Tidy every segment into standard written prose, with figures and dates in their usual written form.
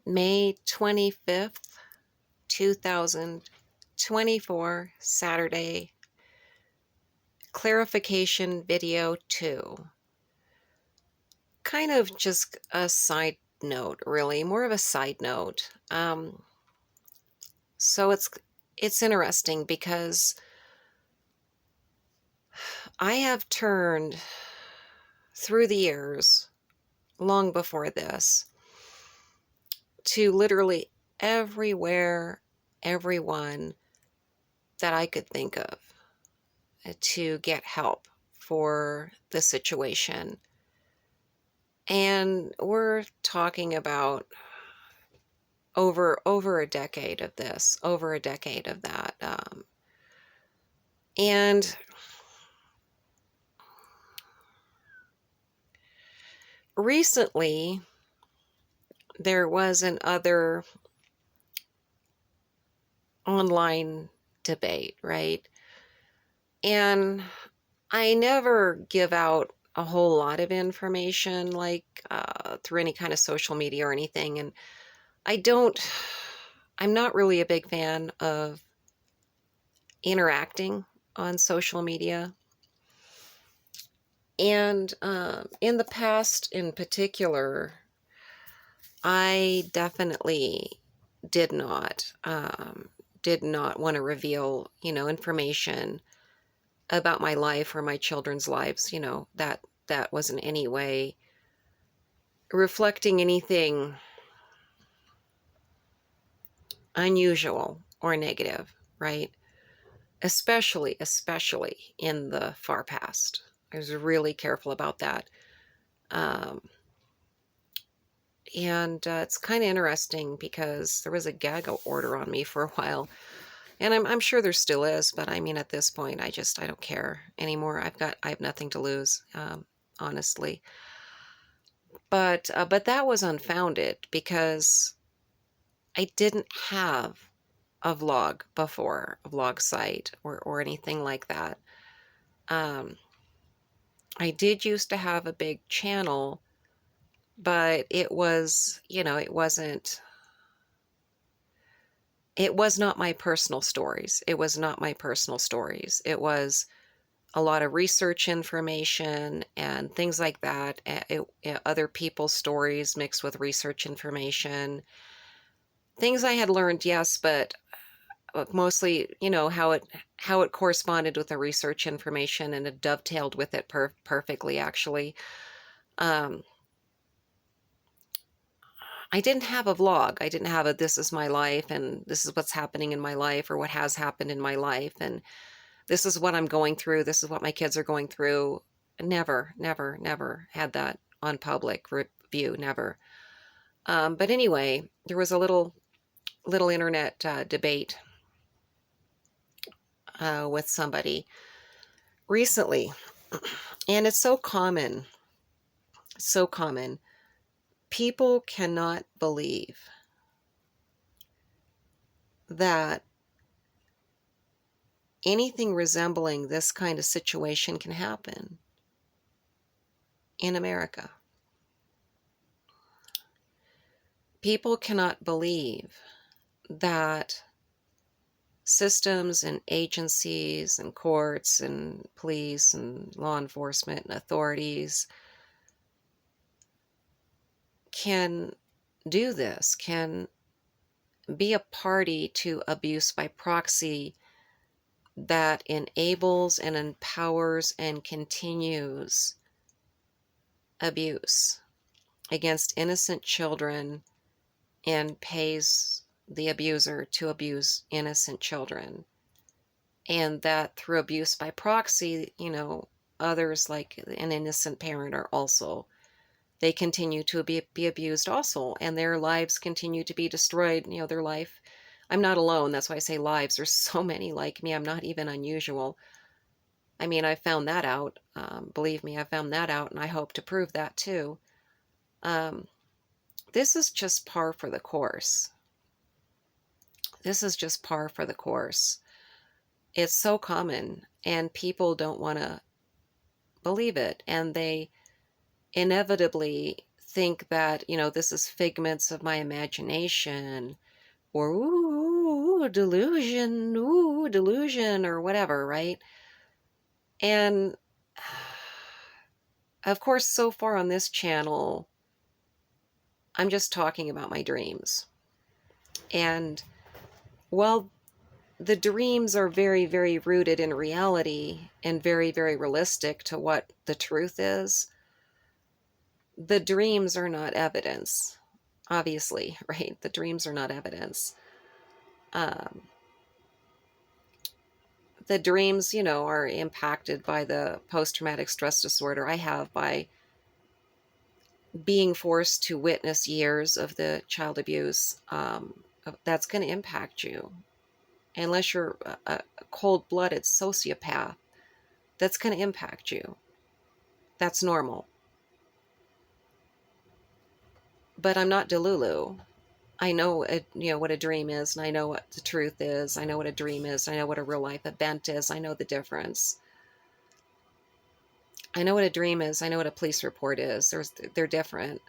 May 25th, 2024, Saturday. Clarification video 2. Kind of just a side note, really, more of a side note. So it's interesting because I have turned through the years, long before this, to literally everywhere, everyone that I could think of to get help for the situation. And we're talking about over a decade of this, over a decade of that. And recently, there was another online debate, right? And I never give out a whole lot of information, like through any kind of social media or anything. And I'm not really a big fan of interacting on social media. And in the past, in particular, I definitely did not want to reveal, information about my life or my children's lives, that was in any way reflecting anything unusual or negative, right? Especially in the far past. I was really careful about that. Um, and it's kind of interesting because there was a gag order on me for a while. And I'm sure there still is, but I mean, at this point, I don't care anymore. I have nothing to lose, honestly. But that was unfounded because I didn't have a vlog before, a vlog site or anything like that. Um, I did used to have a big channel, but it was, it was not my personal stories. It was not my personal stories. It was a lot of research information and things like that. Other people's stories mixed with research information. Things I had learned, yes, but mostly, how it corresponded with the research information, and it dovetailed with it perfectly, actually. Um, I didn't have a vlog. I didn't have a this is my life and this is what's happening in my life or what has happened in my life and this is what I'm going through. This is what my kids are going through. Never had that on public view. Never. But anyway, there was a little internet debate with somebody recently, and it's so common. So common. People cannot believe that anything resembling this kind of situation can happen in America. People cannot believe that systems and agencies and courts and police and law enforcement and authorities can do this, can be a party to abuse by proxy that enables and empowers and continues abuse against innocent children and pays the abuser to abuse innocent children. And that through abuse by proxy, others like an innocent parent are also, they continue to be abused also, and their lives continue to be destroyed, their life. I'm not alone. That's why I say lives. There's so many like me. I'm not even unusual. I mean, I found that out. Believe me, I found that out, and I hope to prove that too. This is just par for the course. This is just par for the course. It's so common, and people don't want to believe it, and they inevitably think that, this is figments of my imagination, or ooh, delusion, or whatever, right? And of course, so far on this channel, I'm just talking about my dreams. And while the dreams are very, very rooted in reality and very, very realistic to what the truth is, the dreams are not evidence, obviously, right? The dreams are not evidence. Um, the dreams, are impacted by the post-traumatic stress disorder I have by being forced to witness years of the child abuse. That's going to impact you. Unless you're a cold-blooded sociopath, that's going to impact you. That's normal. But I'm not Delulu. I know, what a dream is, and I know what the truth is. I know what a dream is. I know what a real life event is. I know the difference. I know what a dream is. I know what a police report is. They're different.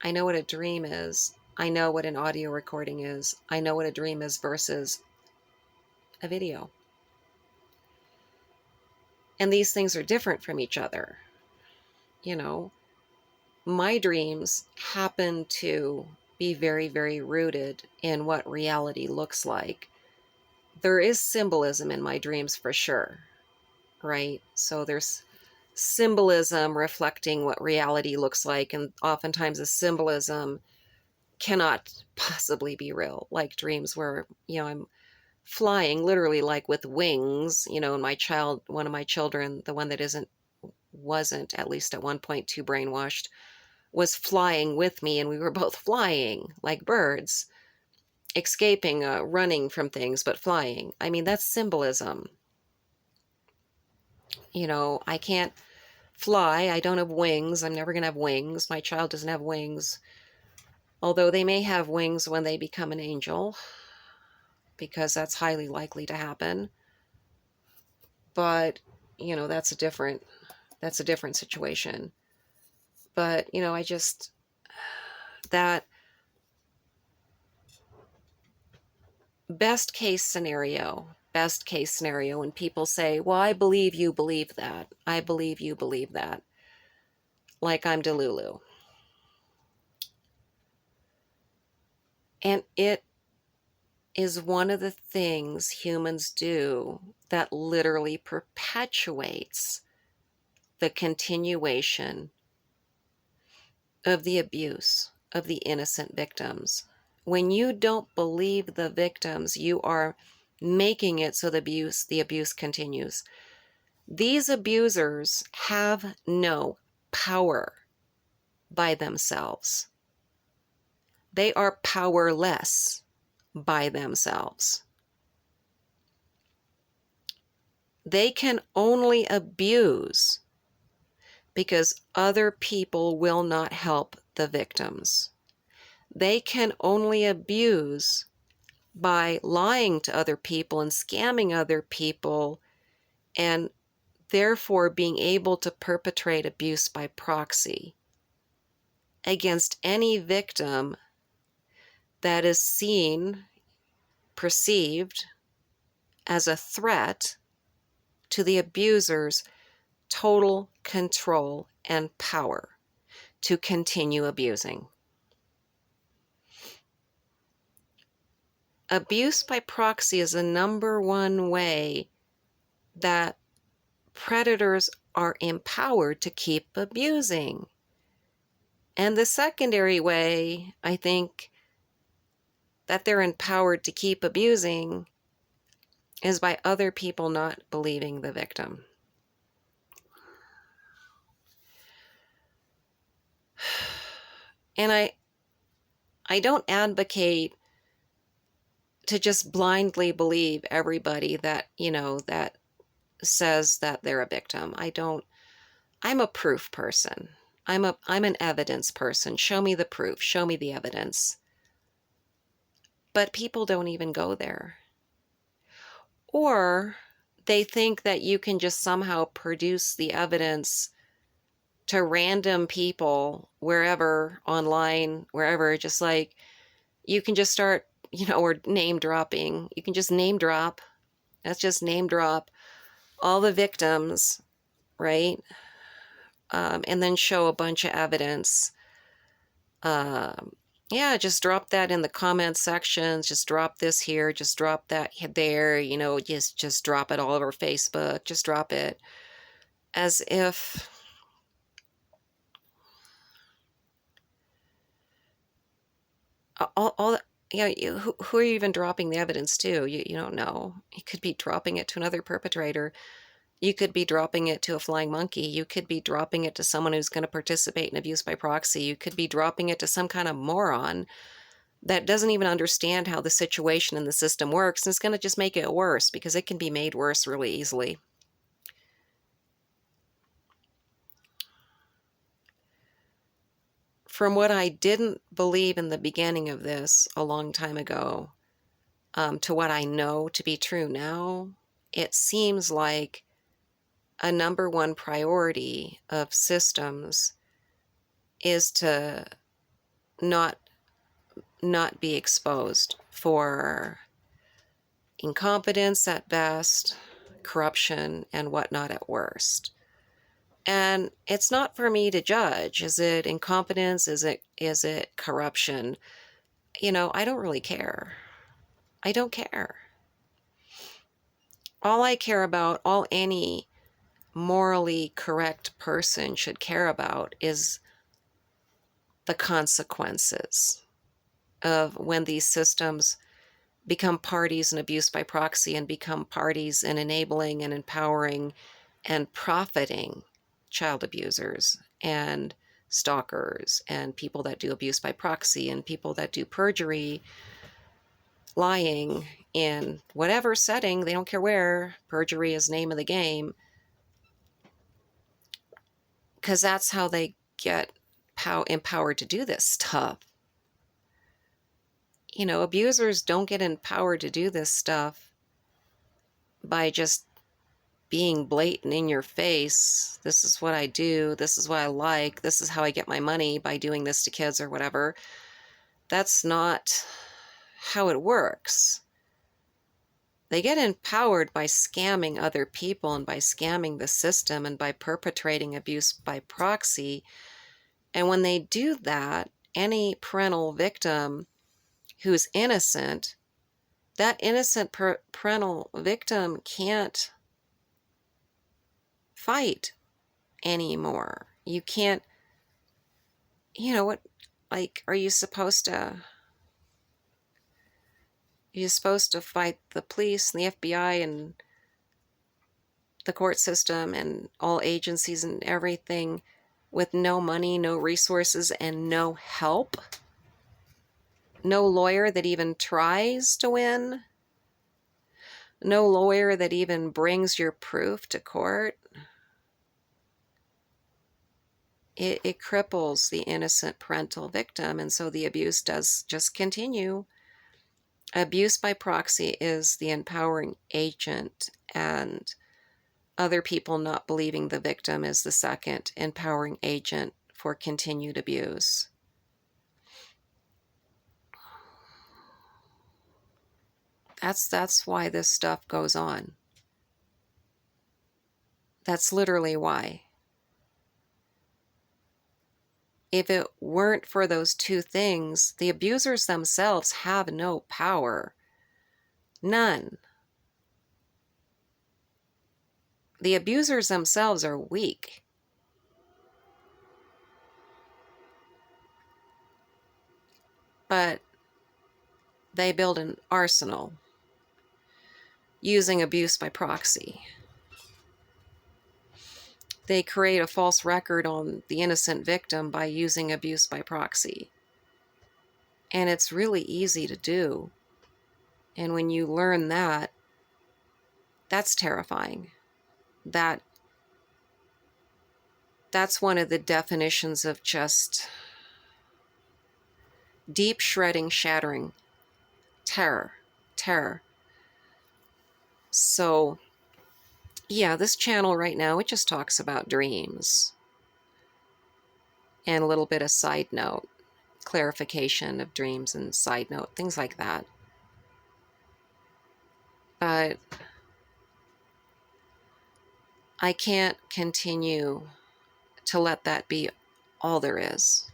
I know what a dream is. I know what an audio recording is. I know what a dream is versus a video. And these things are different from each other. My dreams happen to be very, very rooted in what reality looks like. There is symbolism in my dreams for sure, right? So there's symbolism reflecting what reality looks like, and oftentimes the symbolism cannot possibly be real, like dreams where, I'm flying literally like with wings, and one of my children, the one that wasn't, at least at one point, too brainwashed, was flying with me, and we were both flying like birds, escaping, running from things, but flying. I mean, that's symbolism. I can't fly. I don't have wings. I'm never going to have wings. My child doesn't have wings. Although they may have wings when they become an angel, because that's highly likely to happen. But, that's a different situation. But, that best case scenario, when people say, well, I believe you believe that. I believe you believe that. Like I'm Delulu. And it is one of the things humans do that literally perpetuates the continuation of the abuse of the innocent victims. When you don't believe the victims, you are making it so the abuse continues. These abusers have no power by themselves. They are powerless by themselves. They can only abuse because other people will not help the victims. They can only abuse by lying to other people and scamming other people, and therefore being able to perpetrate abuse by proxy against any victim that is seen, perceived as a threat to the abuser's total control and power to continue abusing. Abuse by proxy is the number one way that predators are empowered to keep abusing. And the secondary way, I think, that they're empowered to keep abusing is by other people not believing the victim. And I don't advocate to just blindly believe everybody that, that says that they're a victim. I'm a proof person. I'm an evidence person. Show me the proof. Show me the evidence. But people don't even go there. Or they think that you can just somehow produce the evidence to random people wherever, online, wherever, just like you can just start, or name dropping. You can just name drop. That's just name drop all the victims, right? And then show a bunch of evidence. Yeah, just drop that in the comment sections. Just drop this here. Just drop that there. Just drop it all over Facebook. Just drop it as if all who are you even dropping the evidence to? You don't know. You could be dropping it to another perpetrator. You could be dropping it to a flying monkey. You could be dropping it to someone who's going to participate in abuse by proxy. You could be dropping it to some kind of moron that doesn't even understand how the situation in the system works, and it's going to just make it worse, because it can be made worse really easily. From what I didn't believe in the beginning of this a long time ago, to what I know to be true now, it seems like a number one priority of systems is to not be exposed for incompetence at best, corruption, and whatnot at worst. And it's not for me to judge. Is it incompetence? Is it corruption? I don't really care. I don't care. All I care about, all any morally correct person should care about, is the consequences of when these systems become parties in abuse by proxy and become parties in enabling and empowering and profiting child abusers and stalkers and people that do abuse by proxy and people that do perjury, lying in whatever setting, they don't care where. Perjury is name of the game, because that's how they get empowered to do this stuff. Abusers don't get empowered to do this stuff by just being blatant in your face. This is what I do. This is what I like. This is how I get my money, by doing this to kids or whatever. That's not how it works. They get empowered by scamming other people and by scamming the system and by perpetrating abuse by proxy. And when they do that, any parental victim who's innocent, that innocent parental victim can't fight anymore. You can't, what, like, are you supposed to fight the police and the FBI and the court system and all agencies and everything with no money, no resources, and no help? No lawyer that even tries to win? No lawyer that even brings your proof to court? It cripples the innocent parental victim, and so the abuse does just continue. Abuse by proxy is the empowering agent, and other people not believing the victim is the second empowering agent for continued abuse. That's why this stuff goes on. That's literally why. If it weren't for those two things, the abusers themselves have no power. None. The abusers themselves are weak. But they build an arsenal using abuse by proxy. They create a false record on the innocent victim by using abuse by proxy. And it's really easy to do. And when you learn that, that's terrifying. That's one of the definitions of just deep shredding, shattering terror. So, yeah, this channel right now, it just talks about dreams. and a little bit of side note, clarification of dreams and side note, things like that. But I can't continue to let that be all there is.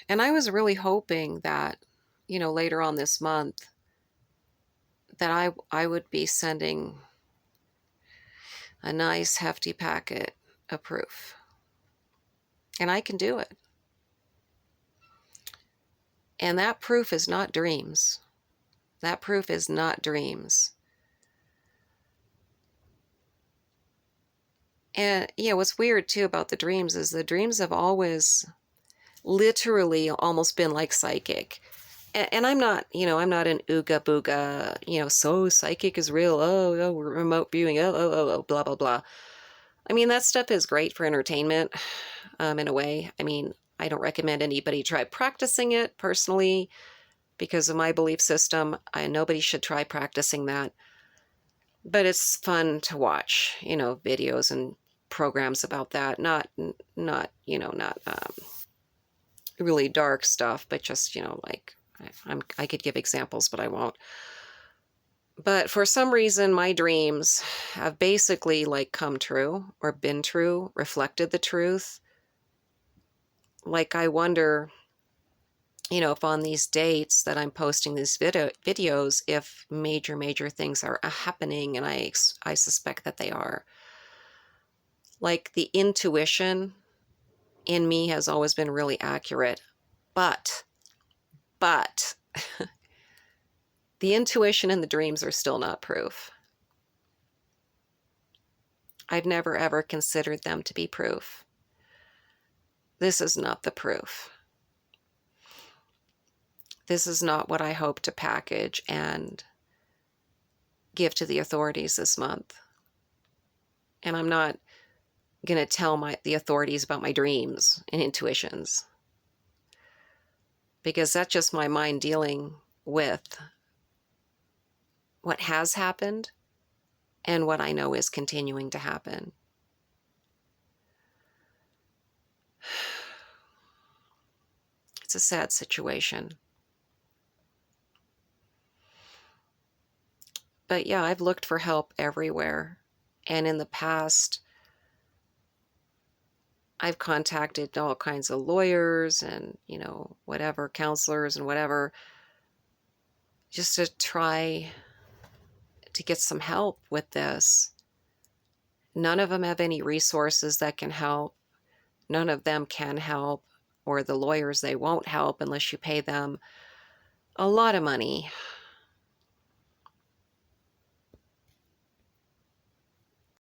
And I was really hoping that, later on this month, that I would be sending a nice hefty packet of proof. And I can do it. And that proof is not dreams. That proof is not dreams. And what's weird too about the dreams is the dreams have always literally almost been like psychic. And I'm not, I'm not an ooga booga, so psychic is real. Oh, remote viewing. Oh, blah, blah, blah. I mean, that stuff is great for entertainment, in a way. I mean, I don't recommend anybody try practicing it personally because of my belief system. Nobody should try practicing that. But it's fun to watch, videos and programs about that. Not really dark stuff, but just, like I could give examples, but I won't. But for some reason, my dreams have basically like come true or been true, reflected the truth. Like I wonder, if on these dates that I'm posting these videos, if major things are happening, and I suspect that they are. Like the intuition in me has always been really accurate, but the intuition and the dreams are still not proof. I've never ever considered them to be proof. This is not the proof. This is not what I hope to package and give to the authorities this month. And I'm not going to tell the authorities about my dreams and intuitions, because that's just my mind dealing with what has happened and what I know is continuing to happen. It's a sad situation. But yeah, I've looked for help everywhere. And in the past, I've contacted all kinds of lawyers and, whatever, counselors and whatever, just to try to get some help with this. None of them have any resources that can help. None of them can help, or the lawyers, they won't help unless you pay them a lot of money.